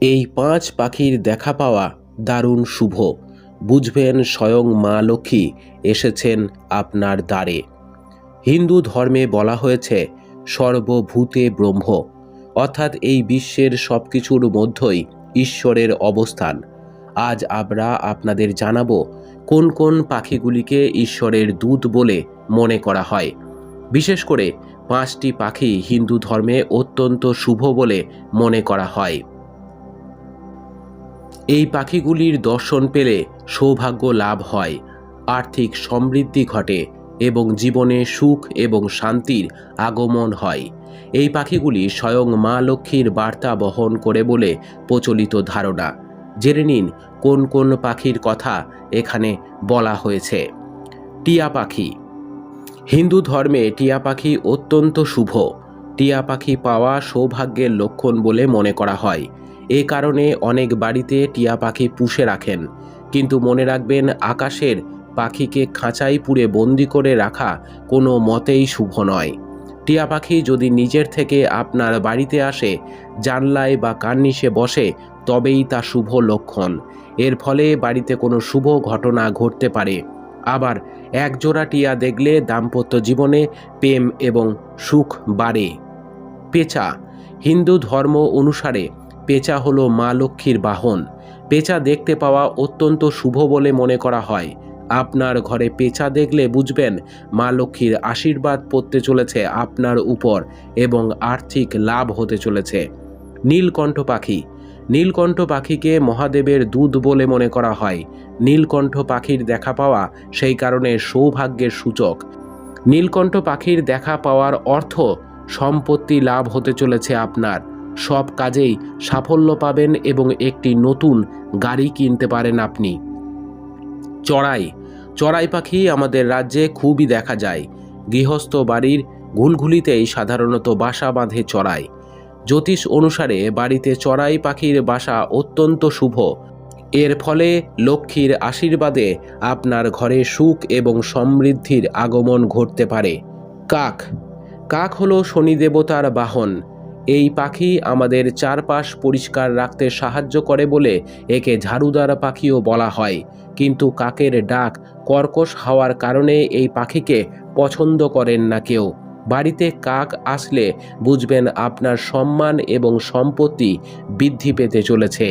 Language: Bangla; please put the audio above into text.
এই ৫ পাখির দেখা পাওয়া দারুণ শুভ। বুঝবেন স্বয়ং মা লক্ষ্মী এসেছেন আপনার দ্বারে। হিন্দু ধর্মে বলা হয়েছে সর্বভূতে ব্রহ্ম, অর্থাৎ এই বিশ্বের সব কিছুর মধ্যেই ঈশ্বরের অবস্থান। আজ আমরা আপনাদের জানাবো কোন কোন পাখিগুলিকে ঈশ্বরের দূত বলে মনে করা হয়। বিশেষ করে ৫টি পাখি হিন্দু ধর্মে অত্যন্ত শুভ বলে মনে করা হয়। এই পাখিগুলির দর্শন পেলে সৌভাগ্য লাভ হয়, আর্থিক সমৃদ্ধি ঘটে এবং জীবনে সুখ এবং শান্তির আগমন হয়। এই পাখিগুলি স্বয়ং মা লক্ষ্মীর বার্তা বহন করে বলে প্রচলিত ধারণা। জেনে নিন কোন কোন পাখির কথা এখানে বলা হয়েছে। টিয়া পাখি। হিন্দু ধর্মে টিয়া পাখি অত্যন্ত শুভ। টিয়া পাখি পাওয়া সৌভাগ্যের লক্ষণ বলে মনে করা হয়। এ কারণে অনেক বাড়িতে টিয়া পাখি পুষে রাখেন। কিন্তু মনে রাখবেন, আকাশের পাখিকে খাঁচায় পুরে বন্দি করে রাখা কোনো মতেই শুভ নয়। টিয়া পাখি যদি নিজের থেকে আপনার বাড়িতে আসে, জানলায় বা কার্নিশে বসে, তবেই তা শুভ লক্ষণ। এর ফলে বাড়িতে কোনো শুভ ঘটনা ঘটতে পারে। আবার একজোড়া টিয়া দেখলে দাম্পত্য জীবনে প্রেম এবং সুখ বাড়ে। পেঁচা। হিন্দু ধর্ম অনুসারে পেঁচা হলো মা লক্ষ্মীর বাহন। পেঁচা দেখতে পাওয়া অত্যন্ত শুভ বলে মনে করা হয়। আপনার ঘরে পেঁচা দেখলে বুঝবেন মা লক্ষ্মীর আশীর্বাদ পড়তে চলেছে আপনার উপর এবং আর্থিক লাভ হতে চলেছে। নীলকণ্ঠ পাখি। নীলকণ্ঠ পাখিকে মহাদেবের দূত বলে মনে করা হয়। নীলকণ্ঠ পাখির দেখা পাওয়া সেই কারণে সৌভাগ্যের সূচক। নীলকণ্ঠ পাখির দেখা পাওয়ার অর্থ সম্পত্তি লাভ হতে চলেছে আপনার। সব কাজেই সাফল্য পাবেন এবং একটি নতুন গাড়ি কিনতে পারেন আপনি। চড়াই। চড়াই পাখি আমাদের রাজ্যে খুবই দেখা যায়। গৃহস্থ বাড়ির ঘুলঘুলিতেই সাধারণত বাসা বাঁধে চড়াই। জ্যোতিষ অনুসারে বাড়িতে চড়াই পাখির বাসা অত্যন্ত শুভ। এর ফলে লক্ষ্মীর আশীর্বাদে আপনার ঘরে সুখ এবং সমৃদ্ধির আগমন ঘটতে পারে। কাক। কাক হলো শনি দেবতার বাহন। এই পাখি আমাদের চারপাশ পরিষ্কার রাখতে সাহায্য করে বলে একে ঝাড়ুদার পাখিও বলা হয়। কিন্তু কাকের ডাক কর্কশ হওয়ার কারণে এই পাখিকে পছন্দ করেন না কেউ। বাড়িতে কাক আসলে বুঝবেন আপনার সম্মান এবং সম্পত্তি বৃদ্ধি পেতে চলেছে।